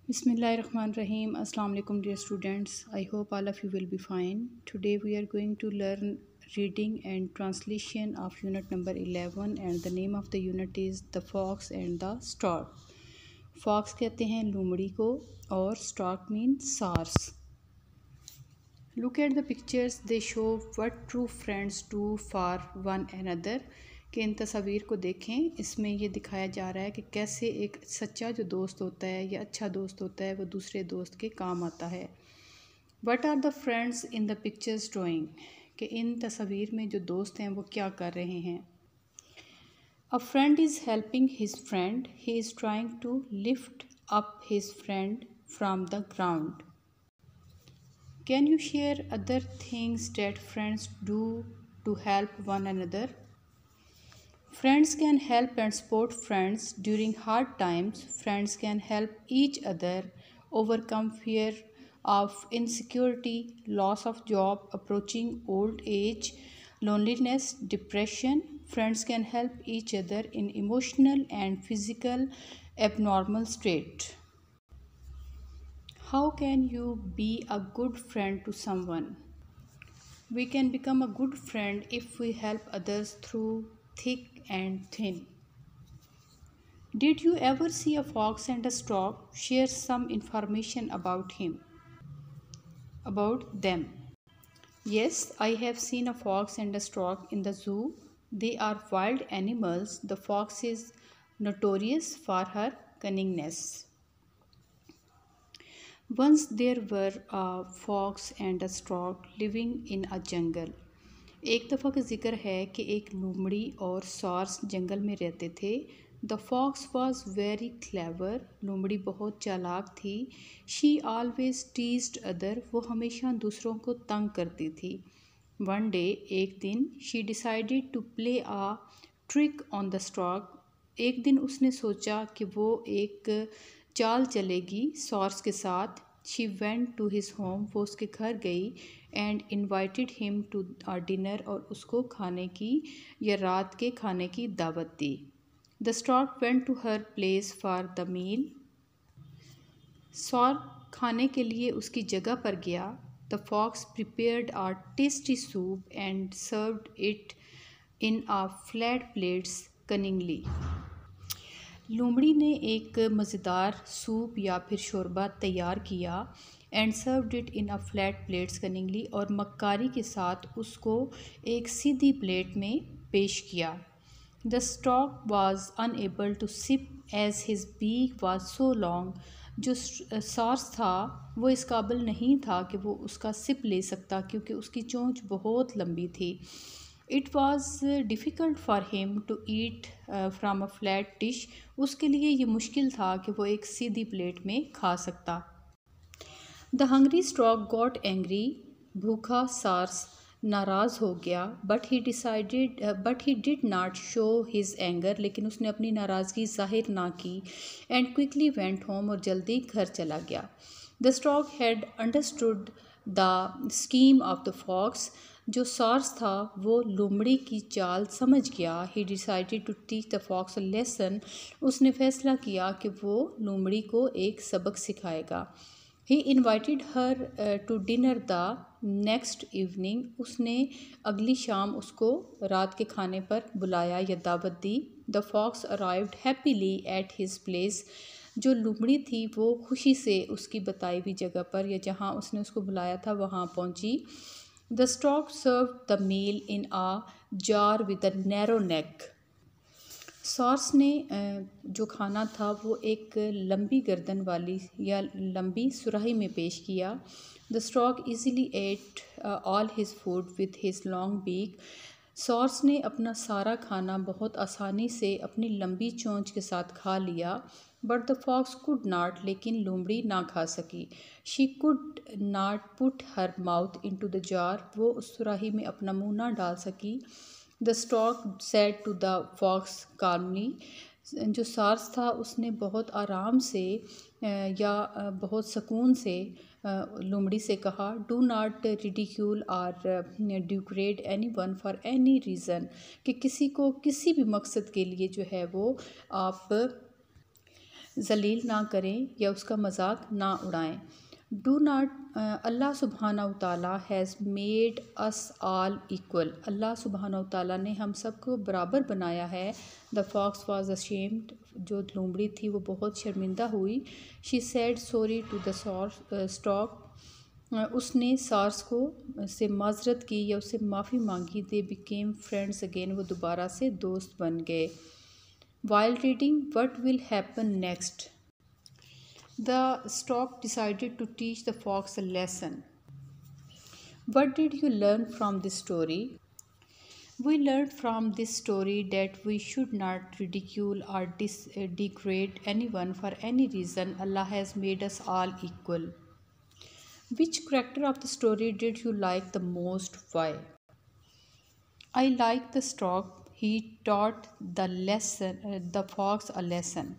Bismillahirrahmanirrahim. Assalamu alaikum dear students. I hope all of you will be fine. Today we are going to learn reading and translation of unit number 11 and the name of the unit is The Fox and the Stork. Fox कहते हैं लोमड़ी को और stork means sars. Look at the pictures. They show what true friends do for one another. कि इन तस्वीर को देखें, इसमें ये दिखाया जा रहा है कि कैसे एक सच्चा जो दोस्त होता है या अच्छा दोस्त होता है वो दूसरे दोस्त के काम आता है. What are the friends in the pictures doing? कि इन तस्वीर में जो दोस्त हैं वो क्या कर रहे हैं. A friend is helping his friend. He is trying to lift up his friend from the ground. Can you share other things that friends do to help one another? Friends can help and support friends during hard times. Friends can help each other overcome fear of insecurity, loss of job, approaching old age, loneliness, depression. Friends can help each other in emotional and physical abnormal state. How can you be a good friend to someone? We can become a good friend if we help others through thick and thin. Did you ever see a fox and a stork? Share some information about them. Yes, I have seen a fox and a stork in the zoo. They are wild animals. The fox is notorious for her cunningness. Once there were a fox and a stork living in a jungle. एक दफ़ा का जिक्र है कि एक लोमड़ी और swords जंगल में रहते थे. The fox was very clever. लोमड़ी बहुत चालाक थी. She always teased other. वो हमेशा दूसरों को तंग करती थी. वन डे, एक दिन, she decided to play a trick on the stork. एक दिन उसने सोचा कि वो एक चाल चलेगी सॉर्स के साथ. She went to his home. वो उसके घर गई and invited him to a dinner. और उसको खाने की या रात के खाने की दावत दी. The stork went to her place for the meal. Stork खाने के लिए उसकी जगह पर गया. The fox prepared a tasty soup and served it in a flat plates cunningly. लोमड़ी ने एक मज़ेदार सूप या फिर शोरबा तैयार किया and served it in a flat plates cunningly. और मक्कारी के साथ उसको एक सीधी प्लेट में पेश किया. The stork was unable to sip as his beak was so long. जो सॉर्स था वो इस काबिल नहीं था कि वो उसका सिप ले सकता क्योंकि उसकी चोंच बहुत लंबी थी. It was difficult for him to eat from a flat dish. उसके लिए ये मुश्किल था कि वो एक सीधी प्लेट में खा सकता. The hungry stork got angry. भूखा सॉर्स नाराज़ हो गया. But he did not show his anger. लेकिन उसने अपनी नाराज़गी ज़ाहिर ना की. And quickly went home. और जल्दी घर चला गया. The stork had understood the scheme of the fox. जो सॉर्स था वो लोमड़ी की चाल समझ गया. He decided to teach the fox a lesson. उसने फ़ैसला किया कि वो लोमड़ी को एक सबक सिखाएगा. He invited her to dinner the next evening. उसने अगली शाम उसको रात के खाने पर बुलाया या दावत दी. The fox arrived happily at his place. जो लोमड़ी थी वो खुशी से उसकी बताई हुई जगह पर या जहाँ उसने उसको बुलाया था वहाँ पहुँची. The stork served the meal in a jar with a narrow neck. Swords ने जो खाना था वो एक लंबी गर्दन वाली या लंबी सुराही में पेश किया. The stork easily ate all his food with his long beak. सॉर्स ने अपना सारा खाना बहुत आसानी से अपनी लंबी चोंच के साथ खा लिया. But the fox could not. लेकिन लोमड़ी ना खा सकी. She could not put her mouth into the jar. वो उस सुराही में अपना मुंह ना डाल सकी. The stork said to the fox calmly. जो सॉर्स था उसने बहुत आराम से या बहुत सुकून से लोमड़ी से कहा. डू नॉट रिडिक्यूल और degrade any one for any reason. कि किसी को किसी भी मकसद के लिए जो है वो आप जलील ना करें या उसका मजाक ना उड़ाएं। डू नाट अल्लाह सुबहाना ताला has made us all equal. Allah सुबहाना ताला ने हम सबको बराबर बनाया है। The fox was ashamed. जो लोमड़ी थी वो बहुत शर्मिंदा हुई। She said sorry to the stork. उसने सार्स को से माजरत की या उससे माफ़ी मांगी। They became friends again. वो दोबारा से दोस्त बन गए। While reading What Will Happen Next, the stork decided to teach the fox a lesson. What did you learn from this story? We learned from this story that we should not ridicule or degrade anyone for any reason. Allah has made us all equal. Which character of the story did you like the most? Why? I like the stork. He taught the fox a lesson.